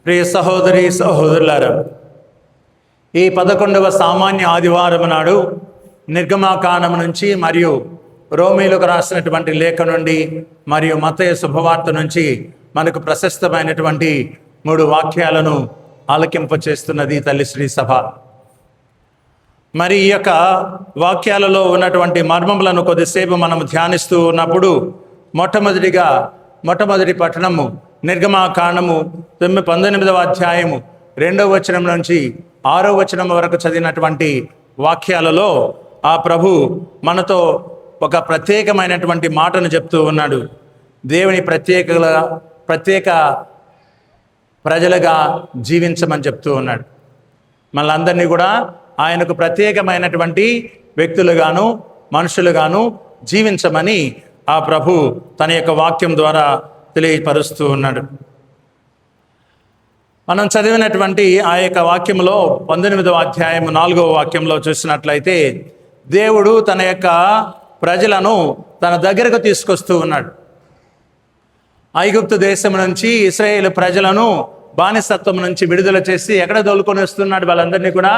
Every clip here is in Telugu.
ప్రియ సహోదరి సహోదరులారా, ఈ 11వ సామాన్య ఆదివారం నాడు నిర్గమాకాండం నుంచి మరియు రోమీలకు రాసినటువంటి లేఖ నుండి మరియు మత్తయి శుభవార్త నుంచి మనకు ప్రశస్తమైనటువంటి 3 వాక్యాలను ఆలకింపచేస్తున్నది తల్లి శ్రీ సభ. మరి ఈ యొక్క వాక్యాలలో ఉన్నటువంటి మర్మములను కొద్దిసేపు మనం ధ్యానిస్తూ ఉన్నప్పుడు మొట్టమొదటి పట్టణము నిర్గమాకాండము 19వ అధ్యాయము 2వ వచనం నుంచి 6వ వచనం వరకు చదివినటువంటి వాక్యాలలో ఆ ప్రభు మనతో ఒక ప్రత్యేకమైనటువంటి మాటను చెప్తూ ఉన్నాడు. దేవుని ప్రత్యేక ప్రజలుగా జీవించమని చెప్తూ ఉన్నాడు. మనందరినీ కూడా ఆయనకు ప్రత్యేకమైనటువంటి వ్యక్తులుగాను మనుషులుగాను జీవించమని ఆ ప్రభు తన యొక్క వాక్యం ద్వారా తెలియపరుస్తూ ఉన్నాడు. మనం చదివినటువంటి ఆ యొక్క వాక్యంలో 19వ అధ్యాయం 4వ వాక్యంలో చూసినట్లయితే దేవుడు తన యొక్క ప్రజలను తన దగ్గరకు తీసుకొస్తూ ఉన్నాడు. ఐగుప్తు దేశం నుంచి ఇశ్రాయేలు ప్రజలను బానిసత్వం నుంచి విడుదల చేసి ఎక్కడ తోలుకొని వస్తున్నాడు? వాళ్ళందరినీ కూడా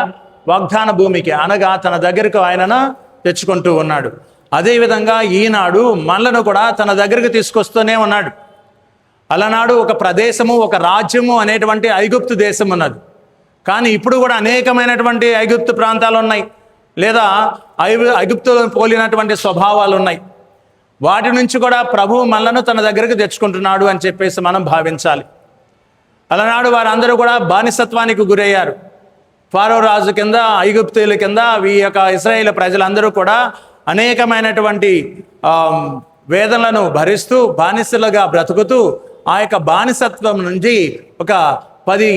వాగ్దాన భూమికి, అనగా తన దగ్గరకు ఆయనను తెచ్చుకుంటూ ఉన్నాడు. అదేవిధంగా ఈనాడు మనలను కూడా తన దగ్గరకు తీసుకొస్తూనే ఉన్నాడు. అలనాడు ఒక ప్రదేశము, ఒక రాజ్యము అనేటువంటి ఐగుప్తు దేశం ఉన్నది. కానీ ఇప్పుడు కూడా అనేకమైనటువంటి ఐగుప్తు ప్రాంతాలు ఉన్నాయి, లేదా ఐగుప్తులను పోలినటువంటి స్వభావాలు ఉన్నాయి. వాటి నుంచి కూడా ప్రభువు మనలను తన దగ్గరకు తెచ్చుకుంటున్నాడు అని చెప్పేసి మనం భావించాలి. అలనాడు వారందరూ కూడా బానిసత్వానికి గురయ్యారు. ఫారో రాజు కింద, ఐగుప్తుల కింద ఈ యొక్క ఇశ్రాయేలు ప్రజలందరూ కూడా అనేకమైనటువంటి వేదనలను భరిస్తూ బానిసలుగా బ్రతుకుతూ ఆ యొక్క బానిసత్వం నుంచి ఒక 10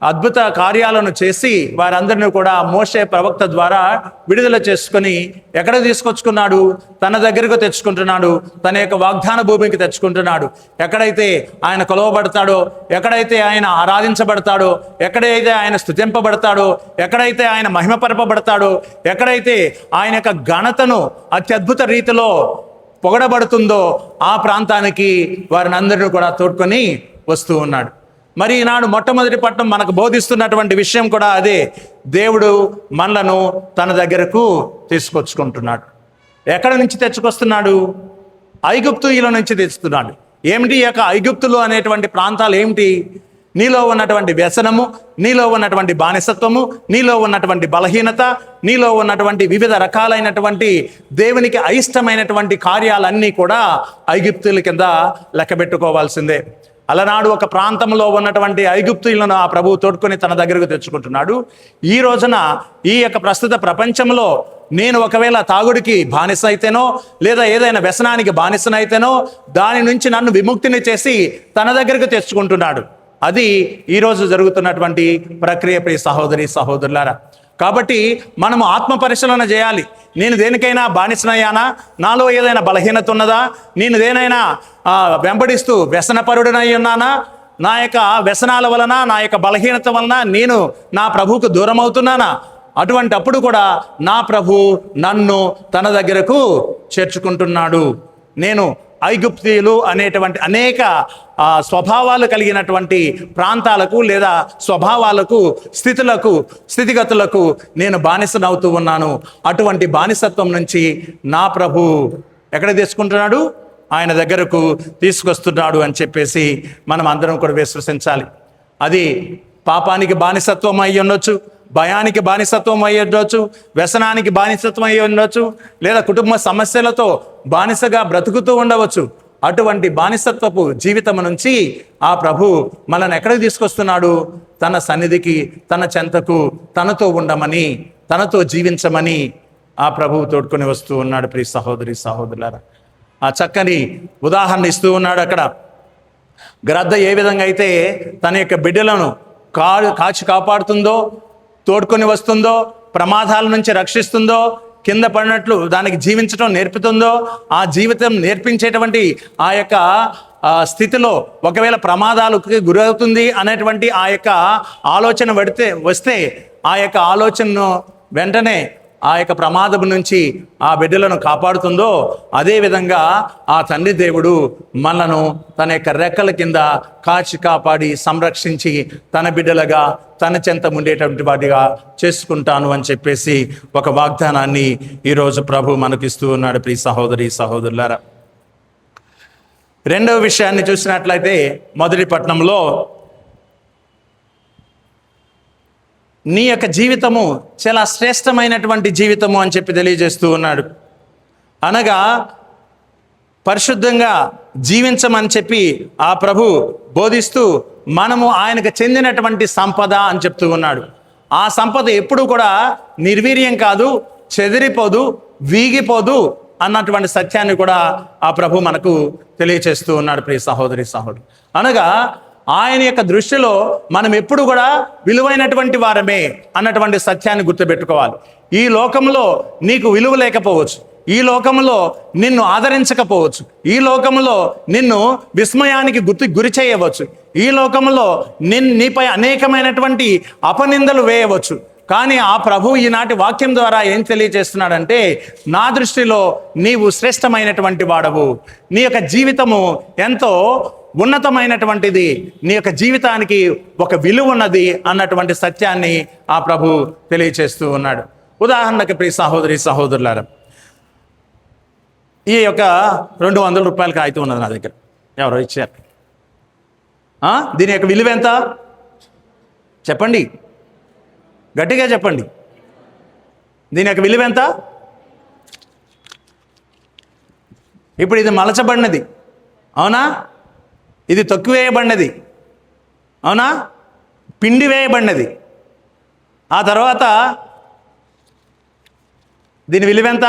అద్భుత కార్యాలను చేసి వారందరినీ కూడా మోషే ప్రవక్త ద్వారా విడుదల చేసుకొని ఎక్కడ తీసుకొచ్చుకున్నాడు? తన దగ్గరకు తెచ్చుకుంటున్నాడు. తన యొక్క వాగ్దాన భూమికి తెచ్చుకుంటున్నాడు. ఎక్కడైతే ఆయన కొలవబడతాడో, ఎక్కడైతే ఆయన ఆరాధించబడతాడో, ఎక్కడైతే ఆయన స్తుతింపబడతాడో, ఎక్కడైతే ఆయన మహిమపరపబడతాడో, ఎక్కడైతే ఆయన యొక్క ఘనతను అత్యద్భుత రీతిలో పొగడబడుతుందో ఆ ప్రాంతానికి వారిని అందరినీ కూడా తోడ్కొని వస్తూ ఉన్నాడు. మరి ఈనాడు మొట్టమొదటి పట్టణం మనకు బోధిస్తున్నటువంటి విషయం కూడా అదే. దేవుడు మనలను తన దగ్గరకు తీసుకొచ్చుకుంటున్నాడు. ఎక్కడి నుంచి తెచ్చుకొస్తున్నాడు? ఐగుప్తుల నుంచి తెచ్చుతున్నాడు. ఏమిటి ఈ యొక్క ఐగుప్తులు అనేటువంటి ప్రాంతాలు ఏమిటి? నీలో ఉన్నటువంటి వ్యసనము, నీలో ఉన్నటువంటి బానిసత్వము, నీలో ఉన్నటువంటి బలహీనత, నీలో ఉన్నటువంటి వివిధ రకాలైనటువంటి దేవునికి అయిష్టమైనటువంటి కార్యాలన్నీ కూడా ఐగుప్తుల కింద లెక్కబెట్టుకోవాల్సిందే. అలనాడు ఒక ప్రాంతంలో ఉన్నటువంటి ఐగుప్తులను ఆ ప్రభువు తోడుకొని తన దగ్గరకు తెచ్చుకుంటున్నాడు. ఈ రోజున ఈ యొక్క ప్రస్తుత ప్రపంచంలో నేను ఒకవేళ తాగుడికి బానిస అయితేనో, లేదా ఏదైనా వ్యసనానికి బానిసనైతేనో దాని నుంచి నన్ను విముక్తిని చేసి తన దగ్గరకు తెచ్చుకుంటున్నాడు. అది ఈరోజు జరుగుతున్నటువంటి ప్రక్రియ. ప్రియ సహోదరి సహోదరులారా, కాబట్టి మనము ఆత్మ పరిశీలన చేయాలి. నేను దేనికైనా బానిసనయ్యానా? నాలో ఏదైనా బలహీనత ఉన్నదా? నేను దేనైనా వెంబడిస్తూ వ్యసనపరుడనై ఉన్నానా? నా యొక్క వ్యసనాల వలన, నా యొక్క బలహీనత వలన నేను నా ప్రభువుకు దూరం అవుతున్నానా? అటువంటి అప్పుడు కూడా నా ప్రభు నన్ను తన దగ్గరకు చేర్చుకుంటున్నాడు. నేను ఐగుప్తీయులు అనేటువంటి అనేక స్వభావాలు కలిగినటువంటి ప్రాంతాలకు, లేదా స్వభావాలకు, స్థితిగతులకు నేను బానిసనవుతూ ఉన్నాను. అటువంటి బానిసత్వం నుంచి నా ప్రభు ఎక్కడ తీసుకుంటున్నాడు? ఆయన దగ్గరకు తీసుకొస్తున్నాడు అని చెప్పేసి మనం అందరం కూడా విశ్వసించాలి. అది పాపానికి బానిసత్వం అయి ఉండొచ్చు, భయానికి బానిసత్వం అయి ఉండొచ్చు, వ్యసనానికి బానిసత్వం అయి ఉండొచ్చు, లేదా కుటుంబ సమస్యలతో బానిసగా బ్రతుకుతూ ఉండవచ్చు. అటువంటి బానిసత్వపు జీవితం నుంచి ఆ ప్రభు మనల్ని ఎక్కడికి తీసుకొస్తున్నాడు? తన సన్నిధికి, తన చెంతకు, తనతో ఉండమని, తనతో జీవించమని ఆ ప్రభువు తోడుకొని వస్తూ ఉన్నాడు. ప్రియ సహోదరి సహోదరులారా, ఆ చక్కని ఉదాహరణ ఇస్తూ ఉన్నాడు. అక్కడ గ్రద్ద ఏ విధంగా అయితే తన యొక్క బిడ్డలను కాచి కాపాడుతుందో, తోడుకొని వస్తుందో, ప్రమాదాల నుంచి రక్షిస్తుందో, కింద పడినట్లు దానికి జీవించడం నేర్పుతుందో, ఆ జీవితం నేర్పించేటువంటి ఆ యొక్క స్థితిలో ఒకవేళ ప్రమాదాలకు గురవుతుంది అనేటువంటి ఆ యొక్క ఆలోచన వస్తే ఆ యొక్క ఆలోచనను వెంటనే ఆ యొక్క ప్రమాదం నుంచి ఆ బిడ్డలను కాపాడుతుందో, అదేవిధంగా ఆ తండ్రి దేవుడు మనలను తన యొక్క రెక్కల కింద కాచి కాపాడి సంరక్షించి తన బిడ్డలుగా తన చెంత ఉండేటువంటి వాటిగా చేసుకుంటాను అని చెప్పేసి ఒక వాగ్దానాన్ని ఈరోజు ప్రభు మనకిస్తూ ఉన్నాడు. ప్రియ సహోదరి సహోదరులారా, రెండవ విషయాన్ని చూసినట్లయితే మొదటి పట్టణంలో నీ యొక్క జీవితము చాలా శ్రేష్టమైనటువంటి జీవితము అని చెప్పి తెలియజేస్తూ ఉన్నాడు. అనగా పరిశుద్ధంగా జీవించమని చెప్పి ఆ ప్రభు బోధిస్తూ మనము ఆయనకు చెందినటువంటి సంపద అని చెప్తూ ఉన్నాడు. ఆ సంపద ఎప్పుడు కూడా నిర్వీర్యం కాదు, చెదిరిపోదు, వీగిపోదు అన్నటువంటి సత్యాన్ని కూడా ఆ ప్రభు మనకు తెలియచేస్తూ ఉన్నాడు. ప్రియ సహోదరి సహోదరు, అనగా ఆయన యొక్క దృష్టిలో మనం ఎప్పుడు కూడా విలువైనటువంటి వారమే అన్నటువంటి సత్యాన్ని గుర్తుపెట్టుకోవాలి. ఈ లోకంలో నీకు విలువ లేకపోవచ్చు, ఈ లోకంలో నిన్ను ఆదరించకపోవచ్చు, ఈ లోకంలో నిన్ను విస్మయానికి గురి చేయవచ్చు, ఈ లోకంలో నీపై అనేకమైనటువంటి అపనిందలు వేయవచ్చు. కానీ ఆ ప్రభు ఈనాటి వాక్యం ద్వారా ఏం తెలియజేస్తున్నాడంటే, నా దృష్టిలో నీవు శ్రేష్టమైనటువంటి వాడవు, నీ యొక్క జీవితము ఎంతో ఉన్నతమైనటువంటిది, నీ యొక్క జీవితానికి ఒక విలువ ఉన్నది అన్నటువంటి సత్యాన్ని ఆ ప్రభు తెలియచేస్తూ ఉన్నాడు. ఉదాహరణకు ప్రియ సహోదరి సహోదరులారా, ఈ యొక్క 200 రూపాయల కాగితం ఉన్నది నా దగ్గర, ఎవరో ఇచ్చారు. దీని యొక్క విలువ ఎంత చెప్పండి, గట్టిగా చెప్పండి. దీని యొక్క విలువ ఎంత? ఇప్పుడు ఇది మలచబడినది, అవునా? ఇది తొక్కివేయబడినది, అవునా? పిండి వేయబడినది. ఆ తర్వాత దీని విలువ ఎంత?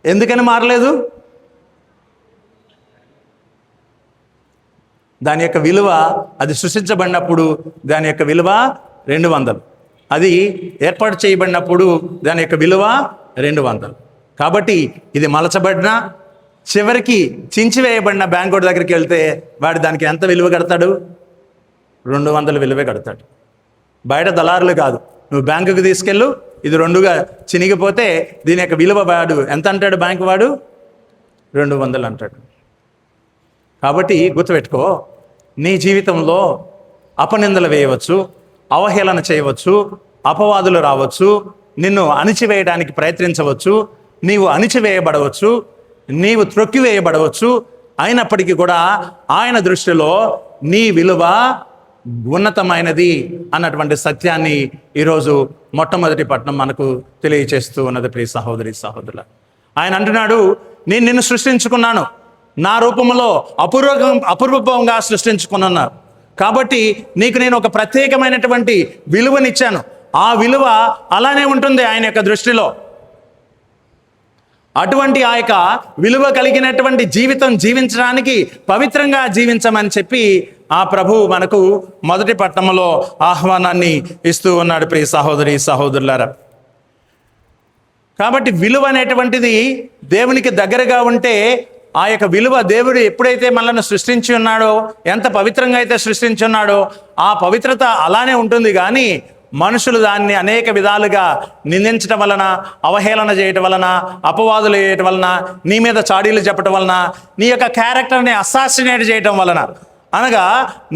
ఎందుకని మారలేదు? దాని యొక్క విలువ, అది సృష్టించబడినప్పుడు దాని యొక్క విలువ 200, అది ఏర్పాటు చేయబడినప్పుడు దాని యొక్క విలువ 200. కాబట్టి ఇది మలచబడిన, చివరికి చించివేయబడిన బ్యాంకు దగ్గరికి వెళ్తే వాడు దానికి ఎంత విలువ కడతాడు? 200 విలువే కడతాడు. బయట దళారులు కాదు, నువ్వు బ్యాంకుకి తీసుకెళ్ళు, ఇది 2గా చినిగిపోతే దీని యొక్క విలువ వాడు ఎంత అంటాడు? బ్యాంకు వాడు 200 అంటాడు. కాబట్టి గుర్తుపెట్టుకో, నీ జీవితంలో అపనిందలు వేయవచ్చు, అవహేళన చేయవచ్చు, అపవాదులు రావచ్చు, నిన్ను అణిచివేయడానికి ప్రయత్నించవచ్చు, నీవు అణిచివేయబడవచ్చు, నీవు త్రొక్కివేయబడవచ్చు. అయినప్పటికీ కూడా ఆయన దృష్టిలో నీ విలువ ఉన్నతమైనది అన్నటువంటి సత్యాన్ని ఈరోజు మొట్టమొదటి పట్టణం మనకు తెలియచేస్తూ ఉన్నది. ప్రియ సహోదరి సహోదరుల, ఆయన అంటున్నాడు, నేను నిన్ను సృష్టించుకున్నాను, నా రూపంలో అపూర్వంగా సృష్టించుకున్నాను, కాబట్టి నీకు నేను ఒక ప్రత్యేకమైనటువంటి విలువనిచ్చాను. ఆ విలువ అలానే ఉంటుంది ఆయన యొక్క దృష్టిలో. అటువంటి ఆ యొక్క విలువ కలిగినటువంటి జీవితం జీవించడానికి పవిత్రంగా జీవించమని చెప్పి ఆ ప్రభువు మనకు మొదటి పట్టణంలో ఆహ్వానాన్ని ఇస్తూ ఉన్నాడు. ప్రియ సహోదరి సహోదరులారా, కాబట్టి విలువ అనేటువంటిది దేవునికి దగ్గరగా ఉంటే, ఆ యొక్క విలువ దేవుడు ఎప్పుడైతే మనల్ని సృష్టించి ఉన్నాడో, ఎంత పవిత్రంగా అయితే సృష్టించి ఉన్నాడో ఆ పవిత్రత అలానే ఉంటుంది. కానీ మనుషులు దాన్ని అనేక విధాలుగా నిందించడం వలన, అవహేళన చేయటం వలన, అపవాదులు చేయటం వలన, నీ మీద చాడీలు చెప్పటం వలన, నీ యొక్క క్యారెక్టర్ని అసాసినేట్ చేయటం వలన, అనగా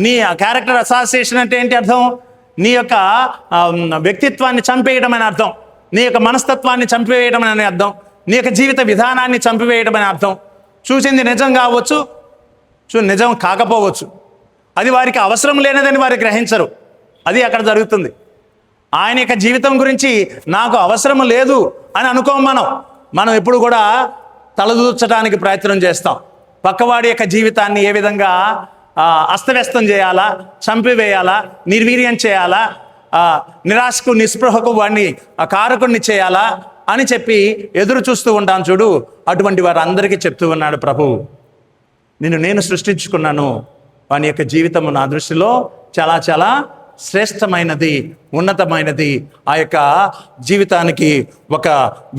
నీ క్యారెక్టర్ అసాసినేషన్ అంటే ఏంటి అర్థం? నీ యొక్క వ్యక్తిత్వాన్ని చంపేయడం అని అర్థం, నీ యొక్క మనస్తత్వాన్ని చంపివేయడం అని అర్థం, నీ యొక్క జీవిత విధానాన్ని చంపివేయడం అని అర్థం. చూసింది నిజం కావచ్చు, నిజం కాకపోవచ్చు, అది వారికి అవసరం లేనిదని వారు గ్రహించరు. అది అక్కడ జరుగుతుంది. ఆయన యొక్క జీవితం గురించి నాకు అవసరం లేదు అని అనుకోం. మనం ఎప్పుడు కూడా తలదూర్చడానికి ప్రయత్నం చేస్తాం. పక్కవాడి యొక్క జీవితాన్ని ఏ విధంగా అస్తవ్యస్తం చేయాలా, చంపివేయాలా, నిర్వీర్యం చేయాలా, నిరాశకు నిస్పృహకు వాడిని కారకుడిని చేయాలా అని చెప్పి ఎదురు చూస్తూ ఉంటాను చూడు. అటువంటి వారందరికీ చెప్తూ ఉన్నాడు ప్రభు, నేను సృష్టించుకున్నాను, వాని యొక్క జీవితము నా దృష్టిలో చాలా చాలా శ్రేష్టమైనది, ఉన్నతమైనది, ఆ యొక్క జీవితానికి ఒక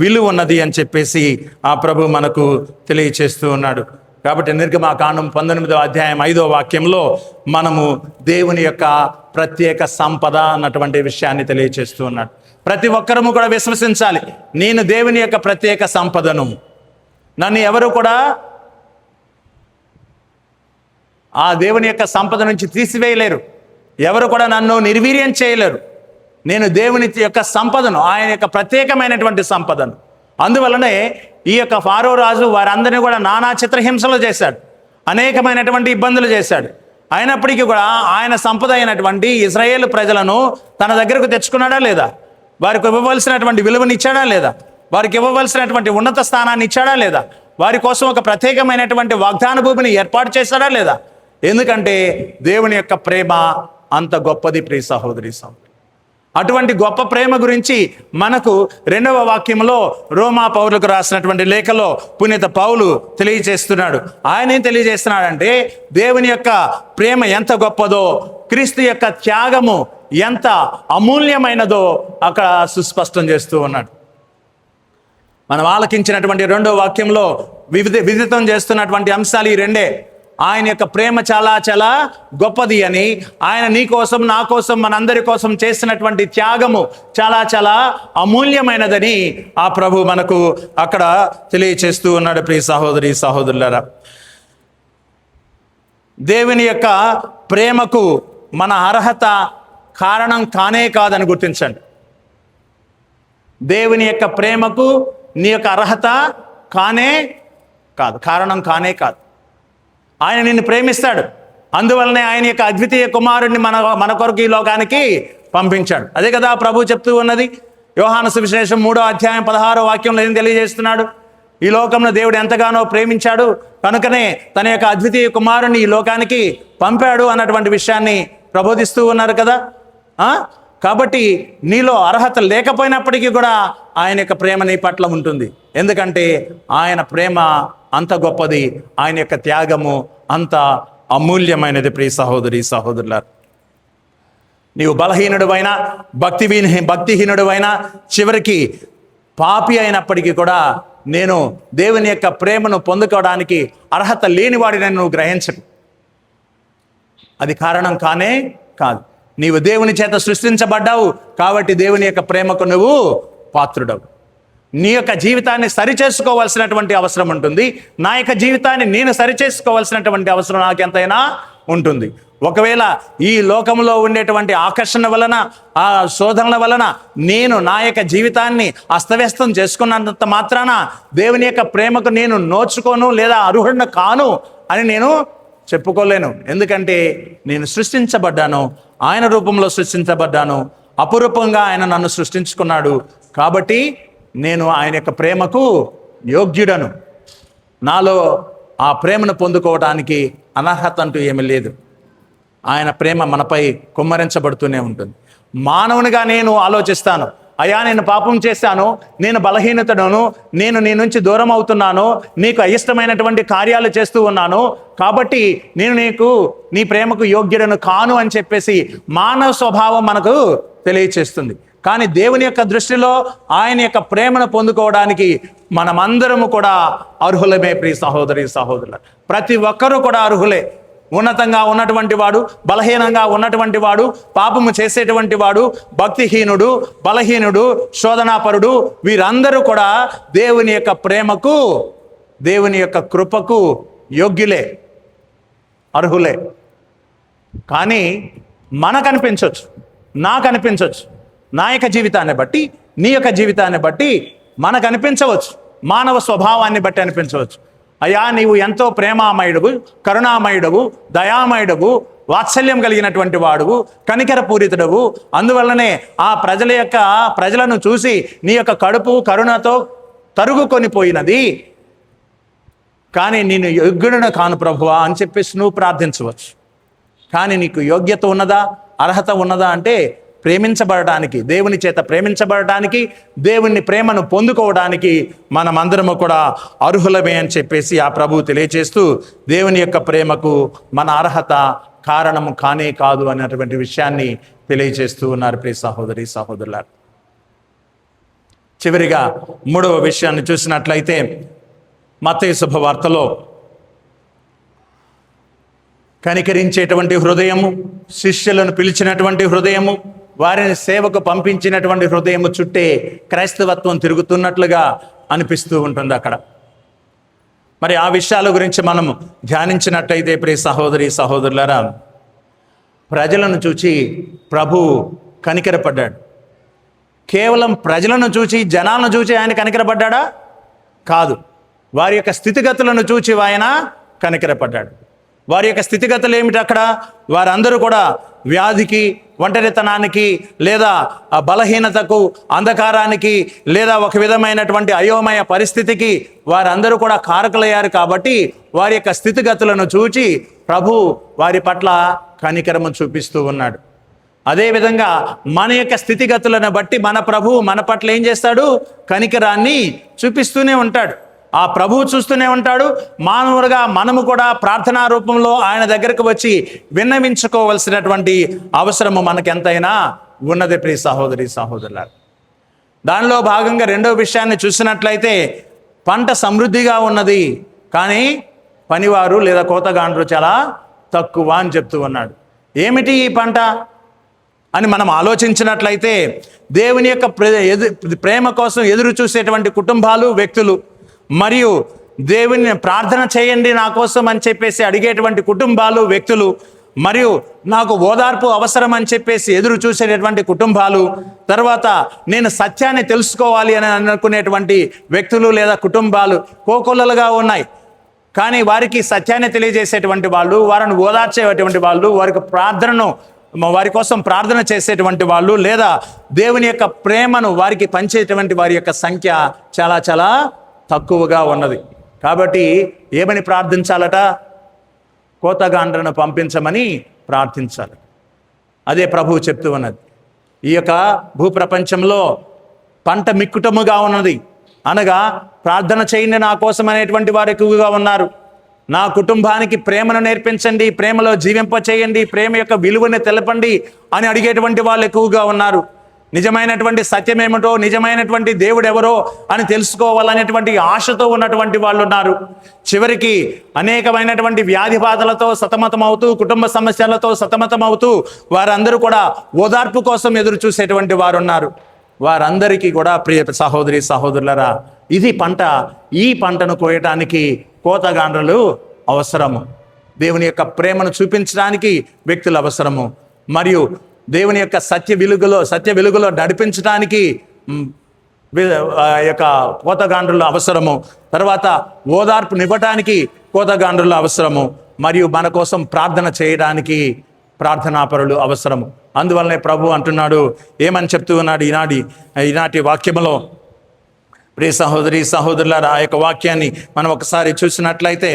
విలువ ఉన్నది అని చెప్పేసి ఆ ప్రభు మనకు తెలియచేస్తూ ఉన్నాడు. కాబట్టి నిర్గమాకాండం 19వ అధ్యాయం 5వ వాక్యంలో మనము దేవుని యొక్క ప్రత్యేక సంపద అన్నటువంటి విషయాన్ని తెలియచేస్తూ ఉన్నాడు. ప్రతి ఒక్కరము కూడా విశ్వసించాలి, నేను దేవుని యొక్క ప్రత్యేక సంపదను, నన్ను ఎవరు కూడా ఆ దేవుని యొక్క సంపద నుంచి తీసివేయలేరు, ఎవరు కూడా నన్ను నిర్వీర్యం చేయలేరు. నేను దేవుని యొక్క సంపదను, ఆయన యొక్క ప్రత్యేకమైనటువంటి సంపదను. అందువలనే ఈ యొక్క ఫారో రాజు వారందరినీ కూడా నానా చిత్రహింసలు చేశాడు, అనేకమైనటువంటి ఇబ్బందులు చేశాడు. అయినప్పటికీ కూడా ఆయన సంపద అయినటువంటి ఇశ్రాయేలు ప్రజలను తన దగ్గరకు తెచ్చుకున్నాడా లేదా? వారికి ఇవ్వవలసినటువంటి విలువని ఇచ్చాడా లేదా? వారికి ఇవ్వవలసినటువంటి ఉన్నత స్థానాన్ని ఇచ్చాడా లేదా? వారి కోసం ఒక ప్రత్యేకమైనటువంటి వాగ్దాన భూమిని ఏర్పాటు చేశాడా లేదా? ఎందుకంటే దేవుని యొక్క ప్రేమ అంత గొప్పది ప్రియ సహోదరి సహోదరు. అటువంటి గొప్ప ప్రేమ గురించి మనకు 2వ వాక్యంలో రోమా పౌరులకు రాసినటువంటి లేఖలో పునీత పౌలు తెలియజేస్తున్నాడు. ఆయన ఏం తెలియజేస్తున్నాడంటే దేవుని యొక్క ప్రేమ ఎంత గొప్పదో, క్రీస్తు యొక్క త్యాగము ఎంత అమూల్యమైనదో అక్కడ సుస్పష్టం చేస్తూ ఉన్నాడు. మనం ఆలకించినటువంటి 2వ వాక్యంలో విదితం చేస్తున్నటువంటి అంశాలు ఈ రెండే. ఆయన యొక్క ప్రేమ చాలా చాలా గొప్పది అని, ఆయన నీ కోసం నా కోసం మనందరి కోసం చేసినటువంటి త్యాగము చాలా చాలా అమూల్యమైనదని ఆ ప్రభు మనకు అక్కడ తెలియచేస్తూ ఉన్నాడు. ప్రియ సహోదరి సహోదరులారా, దేవుని యొక్క ప్రేమకు మన అర్హత కారణం కానే కాదని గుర్తించండి. దేవుని యొక్క ప్రేమకు నీ యొక్క అర్హత కానే కాదు, కారణం కానే కాదు. ఆయన నిన్ను ప్రేమిస్తాడు, అందువల్లనే ఆయన యొక్క అద్వితీయ కుమారుడిని మన కొరకు ఈ లోకానికి పంపించాడు. అదే కదా ప్రభు చెప్తూ ఉన్నది. యోహాను సువిశేషం 3వ అధ్యాయం 16వ వాక్యంలో ఏం తెలియజేస్తున్నాడు? ఈ లోకంలో దేవుడు ఎంతగానో ప్రేమించాడు కనుకనే తన యొక్క అద్వితీయ కుమారుడిని ఈ లోకానికి పంపాడు అన్నటువంటి విషయాన్ని ప్రబోధిస్తూ ఉన్నారు కదా. కాబట్టి నీలో అర్హత లేకపోయినప్పటికీ కూడా ఆయన యొక్క ప్రేమ నీ పట్ల ఉంటుంది. ఎందుకంటే ఆయన ప్రేమ అంత గొప్పది, ఆయన యొక్క త్యాగము అంత అమూల్యమైనది. ప్రియ సహోదరి సహోదరులారా, నీవు బలహీనుడువైనా భక్తిహీనుడువైనా చివరికి పాపి అయినప్పటికీ కూడా నేను దేవుని యొక్క ప్రేమను పొందుకోవడానికి అర్హత లేనివాడిని నువ్వు గ్రహించకు. అది కారణం కానే కాదు. నీవు దేవుని చేత సృష్టించబడ్డావు కాబట్టి దేవుని యొక్క ప్రేమకు నువ్వు పాత్రుడవు. నీ యొక్క జీవితాన్ని సరిచేసుకోవాల్సినటువంటి అవసరం ఉంటుంది. నా యొక్క జీవితాన్ని నేను సరిచేసుకోవాల్సినటువంటి అవసరం నాకెంతైనా ఉంటుంది. ఒకవేళ ఈ లోకంలో ఉండేటువంటి ఆకర్షణ వలన, ఆ శోధనల వలన నేను నా యొక్క జీవితాన్ని అస్తవ్యస్తం చేసుకున్నంత మాత్రాన దేవుని యొక్క ప్రేమకు నేను నోచుకోను లేదా అర్హుడిని కాను అని నేను చెప్పుకోలేను. ఎందుకంటే నేను సృష్టించబడ్డాను, ఆయన రూపంలో సృష్టించబడ్డాను. అపురూపంగా ఆయన నన్ను సృష్టించుకున్నాడు కాబట్టి నేను ఆయన యొక్క ప్రేమకు యోగ్యుడను. నాలో ఆ ప్రేమను పొందుకోవడానికి అనర్హత అంటూ ఏమీ లేదు. ఆయన ప్రేమ మనపై కుమ్మరించబడుతూనే ఉంటుంది. మానవునిగా నేను ఆలోచిస్తాను, అయ్యా నేను పాపం చేశాను, నేను బలహీనతను, నేను నీ నుంచి దూరం అవుతున్నాను, నీకు అయిష్టమైనటువంటి కార్యాలు చేస్తూ ఉన్నాను కాబట్టి నేను నీ ప్రేమకు యోగ్యుడను కాను అని చెప్పేసి మానవ స్వభావం మనకు తెలియచేస్తుంది. కానీ దేవుని యొక్క దృష్టిలో ఆయన యొక్క ప్రేమను పొందుకోవడానికి మనమందరము కూడా అర్హులమే. ప్రియ సహోదరి సహోదరులు, ప్రతి ఒక్కరూ కూడా అర్హులే. ఉన్నతంగా ఉన్నటువంటి వాడు, బలహీనంగా ఉన్నటువంటి వాడు, పాపము చేసేటువంటి వాడు, భక్తిహీనుడు, బలహీనుడు, శోధనాపరుడు, వీరందరూ కూడా దేవుని యొక్క ప్రేమకు, దేవుని యొక్క కృపకు యోగ్యులే, అర్హులే. కానీ మనకు అనిపించవచ్చు, నాకు అనిపించవచ్చు, నా యొక్క జీవితాన్ని బట్టి, నీ యొక్క జీవితాన్ని బట్టి మనకు అనిపించవచ్చు, మానవ స్వభావాన్ని బట్టి అనిపించవచ్చు. అయ్యా నీవు ఎంతో ప్రేమామయుడువు, కరుణామయుడవు, దయామయుడవు, వాత్సల్యం కలిగినటువంటి వాడువు, కనికరపూరితుడవు. అందువల్లనే ఆ ప్రజలను చూసి నీ యొక్క కడుపు కరుణతో తరుగుకొని పోయినది. కానీ నేను యోగ్యుడను కాను ప్రభువా అని చెప్పేసి నువ్వు ప్రార్థించవచ్చు. కానీ నీకు యోగ్యత ఉన్నదా, అర్హత ఉన్నదా అంటే ప్రేమించబడటానికి, దేవుని చేత ప్రేమించబడటానికి, దేవుని ప్రేమను పొందుకోవడానికి మనమందరము కూడా అర్హులమే అని చెప్పేసి ఆ ప్రభువు తెలియచేస్తూ దేవుని యొక్క ప్రేమకు మన అర్హత కారణము కానే కాదు అనేటువంటి విషయాన్ని తెలియచేస్తూ ఉన్నారు. ప్రియ సహోదరి సహోదరులారా, చివరిగా 3వ విషయాన్ని చూసినట్లయితే మత్తయి శుభవార్తలో కనికరించేటువంటి హృదయము, శిష్యులను పిలిచినటువంటి హృదయము, వారిని సేవకు పంపించినటువంటి హృదయము చుట్టే క్రైస్తవత్వం తిరుగుతున్నట్లుగా అనిపిస్తూ ఉంటుంది అక్కడ. మరి ఆ విషయాల గురించి మనము ధ్యానించినట్టయితే ప్రియ సహోదరి సహోదరులారా, ప్రజలను చూచి ప్రభు కనికరపడ్డాడు. కేవలం ప్రజలను చూచి, జనాలను చూచి ఆయన కనికరపడ్డాడా? కాదు. వారి యొక్క స్థితిగతులను చూచి ఆయన కనికరపడ్డాడు. వారి యొక్క స్థితిగతులు ఏమిటి? అక్కడ వారందరూ కూడా వ్యాధికి, ఒంటరితనానికి, లేదా బలహీనతకు, అంధకారానికి, లేదా ఒక విధమైనటువంటి అయోమయ పరిస్థితికి వారందరూ కూడా కారకులయ్యారు. కాబట్టి వారి యొక్క స్థితిగతులను చూచి ప్రభు వారి పట్ల కనికరము చూపిస్తూ ఉన్నాడు. అదేవిధంగా మన యొక్క స్థితిగతులను బట్టి మన ప్రభువు మన పట్ల ఏం చేస్తాడు? కనికరాన్ని చూపిస్తూనే ఉంటాడు. ఆ ప్రభువు చూస్తూనే ఉంటాడు. మానవులుగా మనము కూడా ప్రార్థనా రూపంలో ఆయన దగ్గరకు వచ్చి విన్నవించుకోవలసినటువంటి అవసరము మనకెంతైనా ఉన్నది ప్రియ సహోదరి సహోదరులారా. దానిలో భాగంగా రెండవ విషయాన్ని చూసినట్లయితే, పంట సమృద్ధిగా ఉన్నది కానీ పనివారు లేదా కోతగాండ్రు చాలా తక్కువ అని చెప్తూ ఉన్నాడు. ఏమిటి ఈ పంట అని మనం ఆలోచించినట్లయితే, దేవుని యొక్క ప్రేమ కోసం ఎదురు చూసేటువంటి కుటుంబాలు, వ్యక్తులు, మరియు దేవుని ప్రార్థన చేయండి నా కోసం అని చెప్పేసి అడిగేటువంటి కుటుంబాలు, వ్యక్తులు, మరియు నాకు ఓదార్పు అవసరం అని చెప్పేసి ఎదురు చూసేటటువంటి కుటుంబాలు, తర్వాత నేను సత్యాన్ని తెలుసుకోవాలి అని అనుకునేటువంటి వ్యక్తులు లేదా కుటుంబాలు కోకొల్లలుగా ఉన్నాయి. కానీ వారికి సత్యాన్ని తెలియజేసేటువంటి వాళ్ళు, వారిని ఓదార్చేటువంటి వాళ్ళు, వారి కోసం ప్రార్థన చేసేటువంటి వాళ్ళు, లేదా దేవుని యొక్క ప్రేమను వారికి పంచేటువంటి వారి యొక్క సంఖ్య చాలా చాలా తక్కువగా ఉన్నది. కాబట్టి ఏమని ప్రార్థించాలట? కోతగాండ్రను పంపించమని ప్రార్థించాలి. అదే ప్రభువు చెప్తూ ఉన్నది. ఈ యొక్క భూప్రపంచంలో పంట మిక్కుటముగా ఉన్నది, అనగా ప్రార్థన చేయండి నా కోసం అనేటువంటి వారు ఎక్కువగా ఉన్నారు. నా కుటుంబానికి ప్రేమను నేర్పించండి, ప్రేమలో జీవింపచేయండి, ప్రేమ యొక్క విలువని తెలపండి అని అడిగేటువంటి వాళ్ళు ఎక్కువగా ఉన్నారు. నిజమైనటువంటి సత్యం ఏమిటో, నిజమైనటువంటి దేవుడు ఎవరో అని తెలుసుకోవాలనేటువంటి ఆశతో ఉన్నటువంటి వాళ్ళు ఉన్నారు. చివరికి అనేకమైనటువంటి వ్యాధి బాధలతో సతమతమవుతూ, కుటుంబ సమస్యలతో సతమతమవుతూ వారందరూ కూడా ఓదార్పు కోసం ఎదురు చూసేటువంటి వారు ఉన్నారు. వారందరికీ కూడా ప్రియ సహోదరి సహోదరులరా, ఇది పంట. ఈ పంటను కోయటానికి కోతగాండ్రలు అవసరము. దేవుని యొక్క ప్రేమను చూపించడానికి వ్యక్తులు అవసరము. మరియు దేవుని యొక్క సత్య వెలుగులో నడిపించడానికి యొక్క కోతగాండ్రులు అవసరము. తర్వాత ఓదార్పునివ్వటానికి కోతగాండ్రులు అవసరము. మరియు మన కోసం ప్రార్థన చేయడానికి ప్రార్థనాపరులు అవసరము. అందువల్లనే ప్రభు అంటున్నాడు, ఏమని చెప్తూ ఉన్నాడు ఈనాటి వాక్యములో. ప్రియ సహోదరి సహోదరులారా, ఆ యొక్క వాక్యాన్ని మనం ఒకసారి చూసినట్లయితే,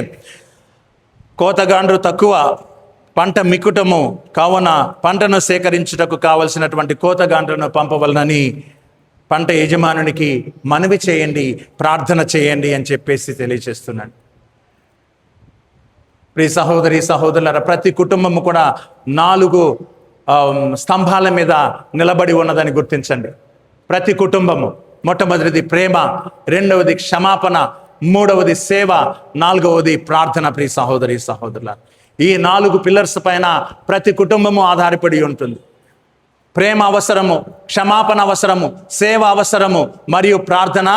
కోతగాండ్రు తక్కువ, పంట మిక్కుటము కావున పంటను సేకరించుటకు కావలసినటువంటి కోతగాండ్రను పంపవలనని పంట యజమానునికి మనవి చేయండి, ప్రార్థన చేయండి అని చెప్పేసి తెలియజేస్తున్నాడు. ప్రియ సహోదరి సహోదరులారా, ప్రతి కుటుంబము కూడా 4 స్తంభాల మీద నిలబడి ఉన్నదని గుర్తించండి. ప్రతి కుటుంబము, మొట్టమొదటిది ప్రేమ, రెండవది క్షమాపణ, మూడవది సేవ, 4వది ప్రార్థన. ప్రియ సహోదరి సహోదరులారా, ఈ 4 పిల్లర్స్ పైన ప్రతి కుటుంబము ఆధారపడి ఉంటుంది. ప్రేమ అవసరము, క్షమాపణ అవసరము, సేవ అవసరము, మరియు ప్రార్థన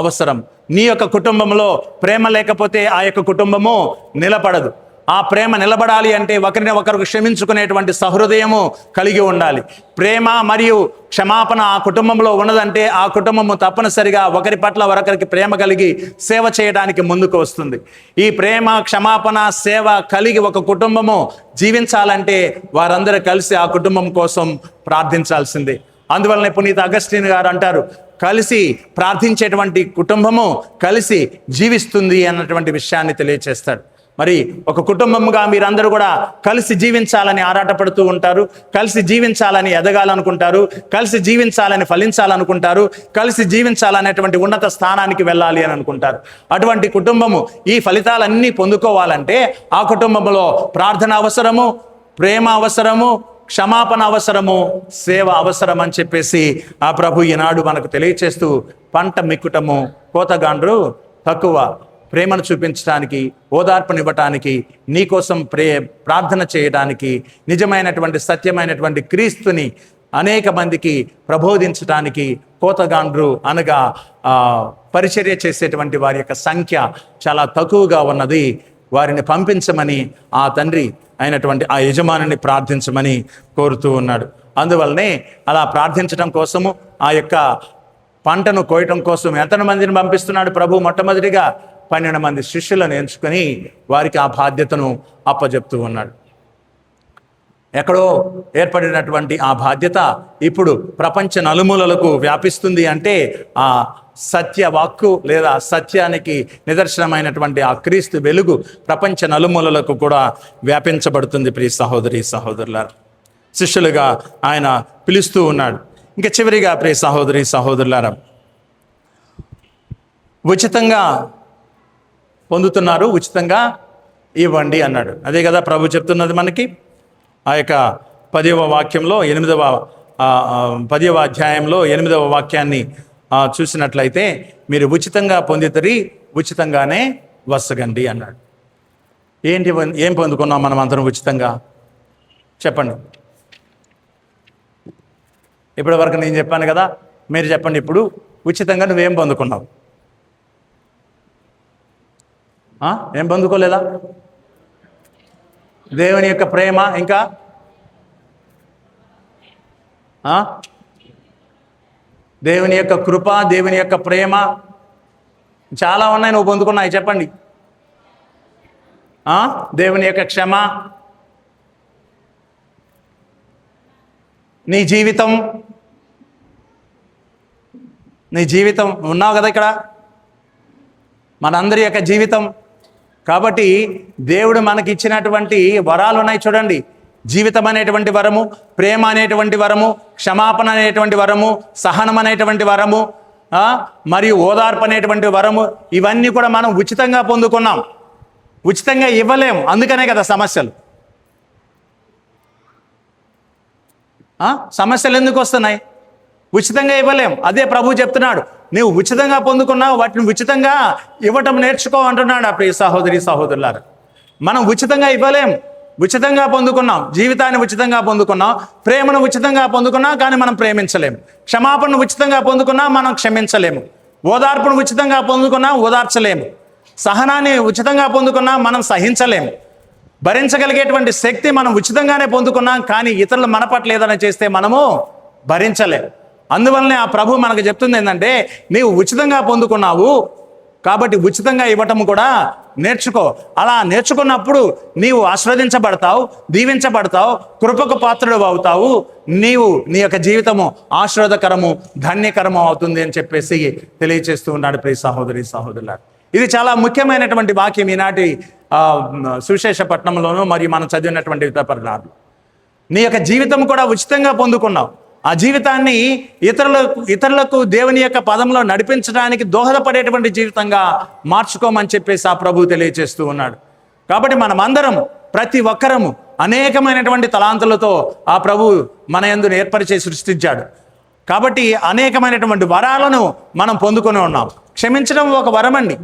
అవసరం. నీ యొక్క కుటుంబంలో ప్రేమ లేకపోతే ఆ యొక్క కుటుంబము నిలబడదు. ఆ ప్రేమ నిలబడాలి అంటే ఒకరిని ఒకరు క్షమించుకునేటువంటి సహృదయము కలిగి ఉండాలి. ప్రేమ మరియు క్షమాపణ ఆ కుటుంబంలో ఉన్నదంటే ఆ కుటుంబము తప్పనిసరిగా ఒకరి పట్ల ఒకరికి ప్రేమ కలిగి సేవ చేయడానికి ముందుకు వస్తుంది. ఈ ప్రేమ, క్షమాపణ, సేవ కలిగి ఒక కుటుంబము జీవించాలంటే వారందరూ కలిసి ఆ కుటుంబం కోసం ప్రార్థించాల్సిందే. అందువలనే పునీత అగస్టిన్ గారు అంటారు, కలిసి ప్రార్థించేటువంటి కుటుంబము కలిసి జీవిస్తుంది అన్నటువంటి విషయాన్ని తెలియచేస్తాడు. మరి ఒక కుటుంబముగా మీరందరూ కూడా కలిసి జీవించాలని ఆరాటపడుతూ ఉంటారు, కలిసి జీవించాలని ఎదగాలనుకుంటారు, కలిసి జీవించాలని ఫలించాలనుకుంటారు, కలిసి జీవించాలనేటువంటి ఉన్నత స్థానానికి వెళ్ళాలి అని అనుకుంటారు. అటువంటి కుటుంబము ఈ ఫలితాలన్నీ పొందుకోవాలంటే ఆ కుటుంబంలో ప్రార్థన అవసరము, ప్రేమ అవసరము, క్షమాపణ అవసరము, సేవ అవసరం అని చెప్పేసి ఆ ప్రభు ఈనాడు మనకు తెలియచేస్తూ, పంట మిక్కుటము, కోతగాండ్రు తక్కువ, ప్రేమను చూపించడానికి, ఓదార్పునివ్వటానికి, నీ కోసం ప్రార్థన చేయడానికి, నిజమైనటువంటి సత్యమైనటువంటి క్రీస్తుని అనేక మందికి ప్రబోధించడానికి కోతగాండ్రు అనగా పరిచర్య చేసేటువంటి వారి యొక్క సంఖ్య చాలా తక్కువగా ఉన్నది. వారిని పంపించమని ఆ తండ్రి అయినటువంటి ఆ యజమానిని ప్రార్థించమని కోరుతూ ఉన్నాడు. అందువల్లనే అలా ప్రార్థించడం కోసము, ఆ యొక్క పంటను కోయటం కోసం ఎంతమందిని పంపిస్తున్నాడు ప్రభు? మొట్టమొదటిగా 12 మంది శిష్యులను ఎంచుకొని వారికి ఆ బాధ్యతను అప్పచెప్తూ ఉన్నాడు. ఎక్కడో ఏర్పడినటువంటి ఆ బాధ్యత ఇప్పుడు ప్రపంచ నలుమూలలకు వ్యాపిస్తుంది. అంటే ఆ సత్య వాక్కు లేదా సత్యానికి నిదర్శనమైనటువంటి ఆ క్రీస్తు వెలుగు ప్రపంచ నలుమూలలకు కూడా వ్యాపించబడుతుంది. ప్రియ సహోదరి సహోదరులారా, శిష్యులుగా ఆయన పిలుస్తూ ఉన్నాడు. ఇంకా చివరిగా ప్రియ సహోదరి సహోదరులారా, ఉచితంగా పొందుతున్నారు, ఉచితంగా ఇవ్వండి అన్నాడు. అదే కదా ప్రభు చెప్తున్నది మనకి. ఆ యొక్క 10వ వాక్యంలో 10వ అధ్యాయంలో 8వ వాక్యాన్ని చూసినట్లయితే, మీరు ఉచితంగా పొందితరి, ఉచితంగానే వసగండి అన్నాడు. ఏం పొందుకున్నాం మనం అందరం ఉచితంగా? చెప్పండి. ఇప్పటి వరకు నేను చెప్పాను కదా, మీరు చెప్పండి. ఇప్పుడు ఉచితంగా నువ్వేం పొందుకున్నావు? ఏం పొందుకోలేదా? దేవుని యొక్క ప్రేమ, ఇంకా దేవుని యొక్క కృప, దేవుని యొక్క ప్రేమ చాలా ఉన్నాయి. నువ్వు పొందుకున్నాయి, చెప్పండి. దేవుని యొక్క క్షమ, నీ జీవితం ఉన్నావు కదా ఇక్కడ, మనందరి యొక్క జీవితం. కాబట్టి దేవుడు మనకి ఇచ్చినటువంటి వరాలు ఉన్నాయి చూడండి. జీవితం అనేటువంటి వరము, ప్రేమ అనేటువంటి వరము, క్షమాపణ అనేటువంటి వరము, సహనం అనేటువంటి వరము, మరియు ఓదార్పు అనేటువంటి వరము, ఇవన్నీ కూడా మనం ఉచితంగా పొందుకున్నాం. ఉచితంగా ఇవ్వలేము, అందుకనే కదా సమస్యలు. సమస్యలు ఎందుకు వస్తున్నాయి? ఉచితంగా ఇవ్వలేం. అదే ప్రభు చెప్తున్నాడు, నీవు ఉచితంగా పొందుకున్నావు, వాటిని ఉచితంగా ఇవ్వటం నేర్చుకో అంటున్నాడు. ఆ ప్రియ సహోదరి సహోదరులారా, మనం ఉచితంగా ఇవ్వలేం. ఉచితంగా పొందుకున్నాం, జీవితాన్ని ఉచితంగా పొందుకున్నాం, ప్రేమను ఉచితంగా పొందుకున్నాం, కానీ మనం ప్రేమించలేము. క్షమాపణను ఉచితంగా పొందుకున్నాం, మనం క్షమించలేము. ఓదార్పును ఉచితంగా పొందుకున్నాం, ఓదార్చలేము. సహనాన్ని ఉచితంగా పొందుకున్నాం, మనం సహించలేము. భరించగలిగేటువంటి శక్తి మనం ఉచితంగానే పొందుకున్నాం, కానీ ఇతరులు మన పట్ల ఏదైనా చేస్తే మనము భరించలేము. అందువల్లనే ఆ ప్రభు మనకు చెప్తుంది ఏంటంటే, నీవు ఉచితంగా పొందుకున్నావు కాబట్టి ఉచితంగా ఇవ్వటం కూడా నేర్చుకో. అలా నేర్చుకున్నప్పుడు నీవు ఆశీర్వదించబడతావు, దీవించబడతావు, కృపకు పాత్రుడు అవుతావు. నీవు నీ యొక్క జీవితము ఆశీర్వాదకరము, ధన్యకరము అవుతుంది అని చెప్పేసి తెలియచేస్తూ ఉన్నాడు ప్రియ సహోదరి సహోదరులారా. ఇది చాలా ముఖ్యమైనటువంటి వాక్యం ఈనాటి సువిశేష పట్టణంలోనూ మరియు మనం చదివినటువంటి పేపర్లు. నీ యొక్క జీవితం కూడా ఉచితంగా పొందుకున్నావు. ఆ జీవితాన్ని ఇతరులకు దేవుని యొక్క పదంలో నడిపించడానికి దోహదపడేటువంటి జీవితంగా మార్చుకోమని చెప్పేసి ఆ ప్రభు తెలియచేస్తూ ఉన్నాడు. కాబట్టి మనమందరం, ప్రతి ఒక్కరము అనేకమైనటువంటి తలాంతులతో ఆ ప్రభు మన యందు ఏర్పరిచి సృష్టించాడు. కాబట్టి అనేకమైనటువంటి వరాలను మనం పొందుకొని ఉన్నాం. క్షమించడం ఒక వరం అండి.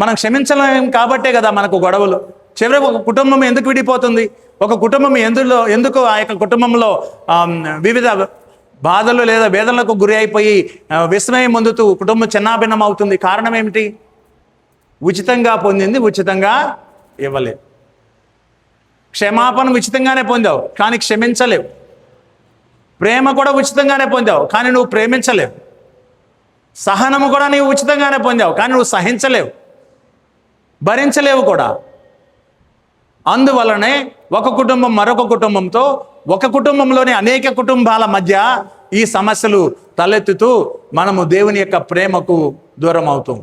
మనం క్షమించలేం కాబట్టే కదా మనకు గొడవలు. చివరికి ఒక కుటుంబం ఎందుకు విడిపోతుంది? ఒక కుటుంబం ఎందుకు ఆ యొక్క కుటుంబంలో వివిధ బాధలు లేదా వేదనలకు గురి అయిపోయి విస్మయం పొందుతూ కుటుంబం చిన్నాభిన్నం అవుతుంది? కారణం ఏమిటి? ఉచితంగా పొందింది ఉచితంగా ఇవ్వలేదు. క్షమాపణ ఉచితంగానే పొందావు, కానీ క్షమించలేవు. ప్రేమ కూడా ఉచితంగానే పొందావు, కానీ నువ్వు ప్రేమించలేవు. సహనము కూడా నీవు ఉచితంగానే పొందావు, కానీ నువ్వు సహించలేవు, భరించలేవు కూడా. అందువలనే ఒక కుటుంబం మరొక కుటుంబంతో, ఒక కుటుంబంలోని అనేక కుటుంబాల మధ్య ఈ సమస్యలు తలెత్తుతూ మనము దేవుని యొక్క ప్రేమకు దూరం అవుతాం.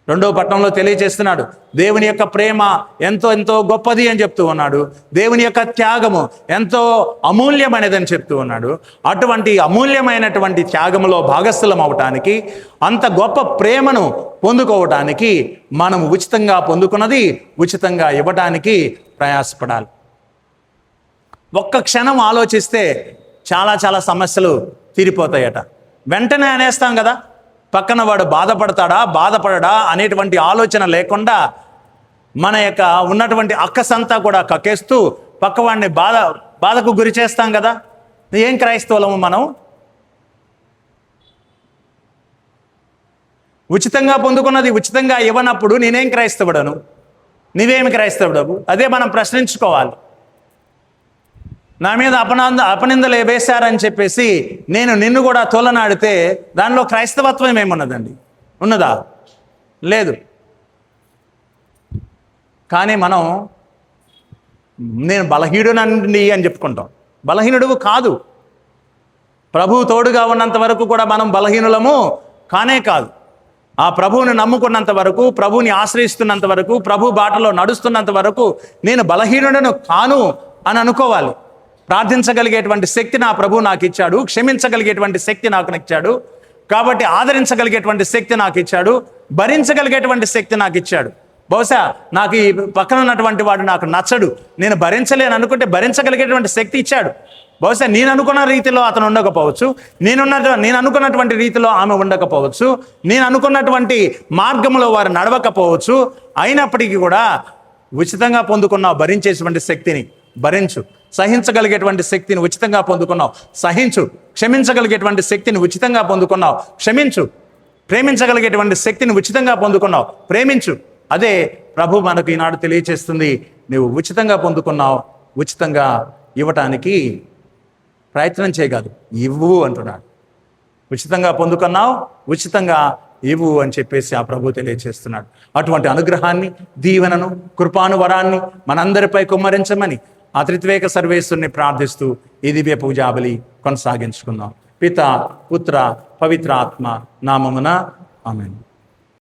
2వ పట్టణంలో తెలియజేస్తున్నాడు, దేవుని యొక్క ప్రేమ ఎంతో ఎంతో గొప్పది అని చెప్తూ ఉన్నాడు. దేవుని యొక్క త్యాగము ఎంతో అమూల్యమైనదని చెప్తూ ఉన్నాడు. అటువంటి అమూల్యమైనటువంటి త్యాగములో భాగస్థులం అవటానికి, అంత గొప్ప ప్రేమను పొందుకోవటానికి మనం ఉచితంగా పొందుకున్నది ఉచితంగా ఇవ్వటానికి ప్రయాసపడాలి. ఒక్క క్షణం ఆలోచిస్తే చాలా చాలా సమస్యలు తీరిపోతాయట. వెంటనే అనేస్తాం కదా, పక్కన వాడు బాధపడతాడా బాధపడడా అనేటువంటి ఆలోచన లేకుండా మన యొక్క ఉన్నటువంటి అక్కసంతా కూడా కక్కేస్తూ పక్కవాడిని బాధకు గురి చేస్తాం కదా. ఏం క్రైస్తవులము మనం? ఉచితంగా పొందుకున్నది ఉచితంగా ఇవ్వనప్పుడు నేనేం క్రైస్తవుడను, నీవేమి క్రైస్తవుడవు? అదే మనం ప్రశ్నించుకోవాలి. నా మీద అపనిందలు వేశారని చెప్పేసి నేను నిన్ను కూడా తోలనాడితే దానిలో క్రైస్తవత్వం ఏమున్నదండి? ఉన్నదా? లేదు. కానీ మనం నేను బలహీనుడండి అని చెప్పుకుంటాం. బలహీనుడు కాదు. ప్రభువు తోడుగా ఉన్నంత వరకు కూడా మనం బలహీనులము కానే కాదు. ఆ ప్రభువుని నమ్ముకున్నంత వరకు, ప్రభువుని ఆశ్రయిస్తున్నంత వరకు, ప్రభు బాటలో నడుస్తున్నంత వరకు నేను బలహీనుడను కాను అని అనుకోవాలి. ప్రార్థించగలిగేటువంటి శక్తి నా ప్రభు నాకు ఇచ్చాడు, క్షమించగలిగేటువంటి శక్తి నాకు ఇచ్చాడు, కాబట్టి ఆదరించగలిగేటువంటి శక్తి నాకు ఇచ్చాడు, భరించగలిగేటువంటి శక్తి నాకు ఇచ్చాడు. బహుశా నాకు ఈ పక్కన ఉన్నటువంటి వాడు నాకు నచ్చడు, నేను భరించలేను అనుకుంటే భరించగలిగేటువంటి శక్తి ఇచ్చాడు. బహుశా నేను అనుకున్న రీతిలో అతను ఉండకపోవచ్చు, నేను అనుకున్నటువంటి రీతిలో ఆమె ఉండకపోవచ్చు, నేను అనుకున్నటువంటి మార్గంలో వారు నడవకపోవచ్చు. అయినప్పటికీ కూడా ఉచితంగా పొందుకున్నావు భరించేటువంటి శక్తిని, భరించు. సహించగలిగేటువంటి శక్తిని ఉచితంగా పొందుకున్నావు, సహించు. క్షమించగలిగేటువంటి శక్తిని ఉచితంగా పొందుకున్నావు, క్షమించు. ప్రేమించగలిగేటువంటి శక్తిని ఉచితంగా పొందుకున్నావు, ప్రేమించు. అదే ప్రభు మనకు ఈనాడు తెలియచేస్తుంది. నువ్వు ఉచితంగా పొందుకున్నావు, ఉచితంగా ఇవ్వటానికి ప్రయత్నం చేయగలదు, ఇవ్వు అంటున్నాడు. ఉచితంగా పొందుకున్నావు, ఉచితంగా ఇవ్వు అని చెప్పేసి ఆ ప్రభు తెలియచేస్తున్నాడు. అటువంటి అనుగ్రహాన్ని, దీవెనను, కృపానువరాన్ని మనందరిపై కుమ్మరించమని ఆ త్రిత్వేక సర్వేశ్వరుని ప్రార్థిస్తూ ఈ దివ్య పూజాబలి కొనసాగించుకుందాం. పిత, పుత్ర, పవిత్ర ఆత్మ నామమున ఆమేన్.